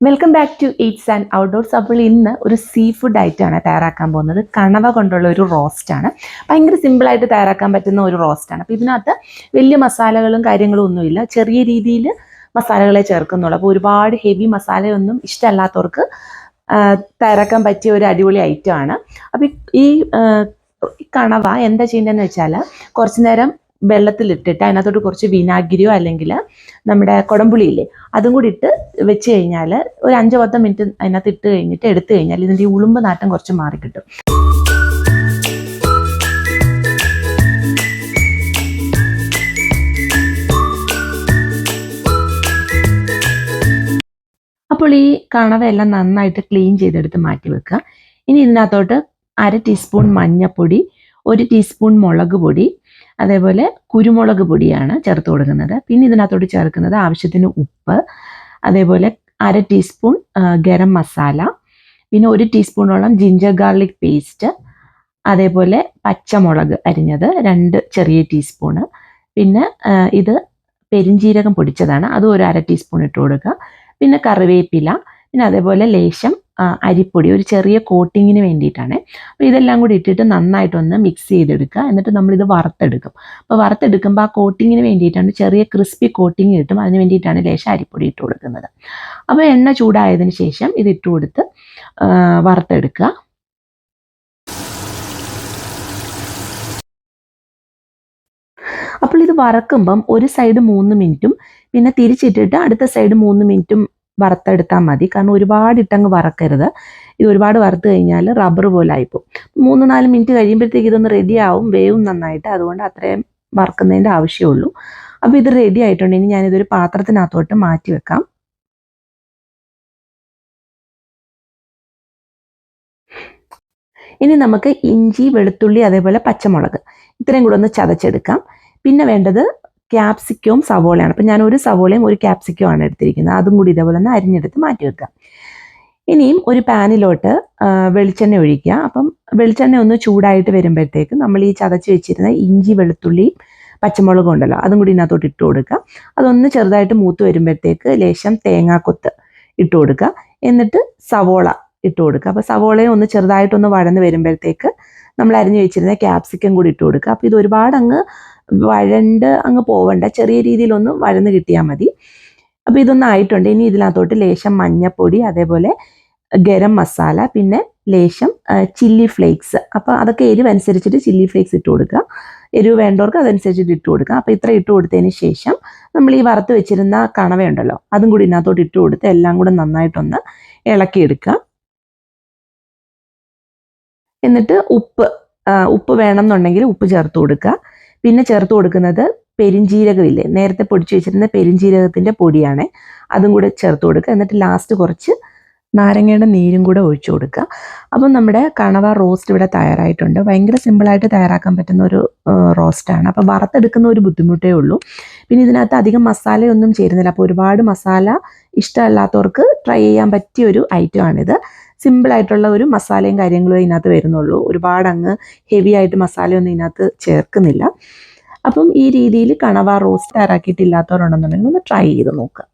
Welcome back to eats and outdoors. അപ്പോൾ ഇന്ന് ഒരു സീ ഫുഡ് ഐറ്റമാണ് തയ്യാറാക്കാൻ പോകുന്നത്. കണവ കൊണ്ടുള്ള ഒരു റോസ്റ്റാണ്. ഭയങ്കര സിമ്പിളായിട്ട് തയ്യാറാക്കാൻ പറ്റുന്ന ഒരു റോസ്റ്റാണ്. അപ്പോൾ ഇതിനകത്ത് വലിയ മസാലകളും കാര്യങ്ങളും ഒന്നുമില്ല, ചെറിയ രീതിയിൽ മസാലകളെ ചേർക്കുന്നുള്ളൂ. അപ്പോൾ ഒരുപാട് ഹെവി മസാലയൊന്നും ഇഷ്ടമല്ലാത്തവർക്ക് തയ്യാറാക്കാൻ പറ്റിയ ഒരു അടിപൊളി ഐറ്റമാണ്. അപ്പോൾ ഈ കണവ എന്താ ചെയ്യേണ്ടതെന്ന് വെച്ചാൽ, കുറച്ച് നേരം വെള്ളത്തിലിട്ടിട്ട് അതിനകത്തോട്ട് കുറച്ച് വിനാഗിരിയോ അല്ലെങ്കിൽ നമ്മുടെ കുടംപുളിയില്ലേ അതും കൂടി ഇട്ട് വെച്ച് കഴിഞ്ഞാൽ ഒരു 5-10 മിനിറ്റ് അതിനകത്ത് ഇട്ട് കഴിഞ്ഞിട്ട് എടുത്തു കഴിഞ്ഞാൽ ഇതിൻ്റെ ഈ ഉളുമ്പ് നാറ്റം കുറച്ച് മാറിക്കിട്ടും. അപ്പോൾ ഈ കണവയെല്ലാം നന്നായിട്ട് ക്ലീൻ ചെയ്തെടുത്ത് മാറ്റി വെക്കുക. ഇനി ഇതിനകത്തോട്ട് 1/2 ടീസ്പൂൺ മഞ്ഞൾപ്പൊടി, 1 ടീസ്പൂൺ മുളക് പൊടി, അതേപോലെ കുരുമുളക് പൊടിയാണ് ചേർത്ത് കൊടുക്കുന്നത്. പിന്നെ ഇതിനകത്തോട്ട് ചേർക്കുന്നത് ആവശ്യത്തിന് ഉപ്പ്, അതേപോലെ 1/2 ടീസ്പൂൺ ഗരം മസാല, പിന്നെ 1 ടീസ്പൂണോളം ജിഞ്ചർ ഗാർലിക് പേസ്റ്റ്, അതേപോലെ പച്ചമുളക് അരിഞ്ഞത് 2 ചെറിയ ടീസ്പൂണ്, പിന്നെ ഇത് പെരിഞ്ജീരകം പൊടിച്ചതാണ്, അതും ഒരു 1/2 ടീസ്പൂൺ ഇട്ട് കൊടുക്കുക. പിന്നെ കറിവേപ്പില, പിന്നെ അതേപോലെ ലേശം അരിപ്പൊടി, ഒരു ചെറിയ കോട്ടിങ്ങിന് വേണ്ടിയിട്ടാണ്. അപ്പോൾ ഇതെല്ലാം കൂടി ഇട്ടിട്ട് നന്നായിട്ടൊന്ന് മിക്സ് ചെയ്തെടുക്കുക. എന്നിട്ട് നമ്മളിത് വറുത്തെടുക്കും. അപ്പോൾ വറുത്തെടുക്കുമ്പോൾ ആ കോട്ടിങ്ങിന് വേണ്ടിയിട്ടാണ്, ചെറിയ ക്രിസ്പി കോട്ടിങ് കിട്ടും, അതിന് വേണ്ടിയിട്ടാണ് ലേശം അരിപ്പൊടി ഇട്ട് കൊടുക്കുന്നത്. അപ്പോൾ എണ്ണ ചൂടായതിന് ശേഷം ഇത് ഇട്ട് കൊടുത്ത് വറുത്തെടുക്കുക. അപ്പോൾ ഇത് വറക്കുമ്പം ഒരു സൈഡ് 3 മിനിറ്റും പിന്നെ തിരിച്ചിട്ടിട്ട് അടുത്ത സൈഡ് 3 മിനിറ്റും വറുത്തെടുത്താൽ മതി. കാരണം ഒരുപാട് ഇട്ടങ്ങ് വറക്കരുത്. ഇത് ഒരുപാട് വറുത്ത് കഴിഞ്ഞാൽ റബ്ബർ പോലെ ആയിപ്പോവും. 3-4 മിനിറ്റ് കഴിയുമ്പോഴത്തേക്ക് ഇതൊന്ന് റെഡി ആവും, വേവും നന്നായിട്ട്. അതുകൊണ്ട് അത്രയും വറുക്കുന്നതിൻ്റെ ആവശ്യമുള്ളൂ. അപ്പോൾ ഇത് റെഡി ആയിട്ടുണ്ടെങ്കിൽ ഞാനിതൊരു പാത്രത്തിനകത്തോട്ട് മാറ്റി വെക്കാം. ഇനി നമുക്ക് ഇഞ്ചി, വെളുത്തുള്ളി, അതേപോലെ പച്ചമുളക് ഇത്രയും കൂടെ ഒന്ന് ചതച്ചെടുക്കാം. പിന്നെ വേണ്ടത് ക്യാപ്സിക്കവും സവോളയാണ്. അപ്പം ഞാൻ ഒരു സവോളയും ഒരു ക്യാപ്സിക്കവും ആണ് എടുത്തിരിക്കുന്നത്. അതും കൂടി ഇതേപോലെ ഒന്ന് അരിഞ്ഞെടുത്ത് മാറ്റി വെക്കുക. ഇനിയും ഒരു പാനിലോട്ട് വെളിച്ചെണ്ണ ഒഴിക്കുക. അപ്പം വെളിച്ചെണ്ണ ഒന്ന് ചൂടായിട്ട് വരുമ്പോഴത്തേക്ക് നമ്മൾ ഈ ചതച്ച് വെച്ചിരുന്ന ഇഞ്ചി, വെളുത്തുള്ളി, പച്ചമുളകും ഉണ്ടല്ലോ അതും കൂടി ഇതിനകത്തോട്ട് ഇട്ട് കൊടുക്കുക. അതൊന്ന് ചെറുതായിട്ട് മൂത്ത് വരുമ്പോഴത്തേക്ക് ലേശം തേങ്ങാക്കൊത്ത് ഇട്ട് കൊടുക്കുക. എന്നിട്ട് സവോള ഇട്ട് കൊടുക്കുക. അപ്പോൾ സവോളയും ഒന്ന് ചെറുതായിട്ടൊന്ന് വഴന്ന് വരുമ്പോഴത്തേക്ക് നമ്മൾ അരിഞ്ഞ് വെച്ചിരുന്ന ക്യാപ്സിക്കം കൂടി ഇട്ട് കൊടുക്കുക. അപ്പോൾ ഇത് ഒരുപാട് വഴണ്ട് പോവണ്ട, ചെറിയ രീതിയിലൊന്ന് വഴന്ന് കിട്ടിയാൽ മതി. അപ്പോൾ ഇതൊന്നും ആയിട്ടുണ്ട്. ഇനി ഇതിനകത്തോട്ട് ലേശം മഞ്ഞൾപ്പൊടി, അതേപോലെ ഗരം മസാല, പിന്നെ ലേശം ചില്ലി ഫ്ലേക്സ്. അപ്പോൾ അതൊക്കെ എരിവ് അനുസരിച്ചിട്ട് ചില്ലി ഫ്ലേക്സ് ഇട്ട് കൊടുക്കുക. എരിവ് വേണ്ടവർക്ക് അതനുസരിച്ചിട്ട് ഇട്ട് കൊടുക്കുക. അപ്പോൾ ഇത്ര ഇട്ട് കൊടുത്തതിന് ശേഷം നമ്മൾ ഈ വറുത്ത് വെച്ചിരുന്ന കണവയുണ്ടല്ലോ അതും കൂടി ഇതിനകത്തോട്ട് ഇട്ട് കൊടുത്ത് എല്ലാം കൂടെ നന്നായിട്ടൊന്ന് ഇളക്കിയെടുക്കുക. എന്നിട്ട് ഉപ്പ് വേണമെന്നുണ്ടെങ്കിൽ ഉപ്പ് ചേർത്ത് കൊടുക്കുക. പിന്നെ ചേർത്ത് കൊടുക്കുന്നത് പെരിഞ്ജീരകമില്ലേ, നേരത്തെ പൊടിച്ച് വെച്ചിരുന്ന പെരിഞ്ജീരകത്തിൻ്റെ പൊടിയാണ്, അതും കൂടെ ചേർത്ത് കൊടുക്കുക. എന്നിട്ട് ലാസ്റ്റ് കുറച്ച് നാരങ്ങയുടെ നീരും കൂടെ ഒഴിച്ചു കൊടുക്കുക. അപ്പം നമ്മുടെ കണവ റോസ്റ്റ് ഇവിടെ തയ്യാറായിട്ടുണ്ട്. ഭയങ്കര സിമ്പിളായിട്ട് തയ്യാറാക്കാൻ പറ്റുന്ന ഒരു റോസ്റ്റാണ്. അപ്പോൾ വറുത്തെടുക്കുന്ന ഒരു ബുദ്ധിമുട്ടേ ഉള്ളൂ. പിന്നെ ഇതിനകത്ത് അധികം മസാലയൊന്നും ചേരുന്നില്ല. അപ്പോൾ ഒരുപാട് മസാല ഇഷ്ടമല്ലാത്തവർക്ക് ട്രൈ ചെയ്യാൻ പറ്റിയ ഒരു ഐറ്റമാണിത്. സിമ്പിളായിട്ടുള്ള ഒരു മസാലയും കാര്യങ്ങളും ഇതിനകത്ത് വരുന്നുള്ളൂ. ഒരുപാട് ഹെവി ആയിട്ട് മസാലയൊന്നും ഇതിനകത്ത് ചേർക്കുന്നില്ല. അപ്പം ഈ രീതിയിൽ കണവ റോസ്റ്റ് തയ്യാറാക്കിയിട്ടില്ലാത്തവരുണ്ടെന്നുണ്ടെങ്കിൽ ഒന്ന് ട്രൈ ചെയ്ത് നോക്കുക.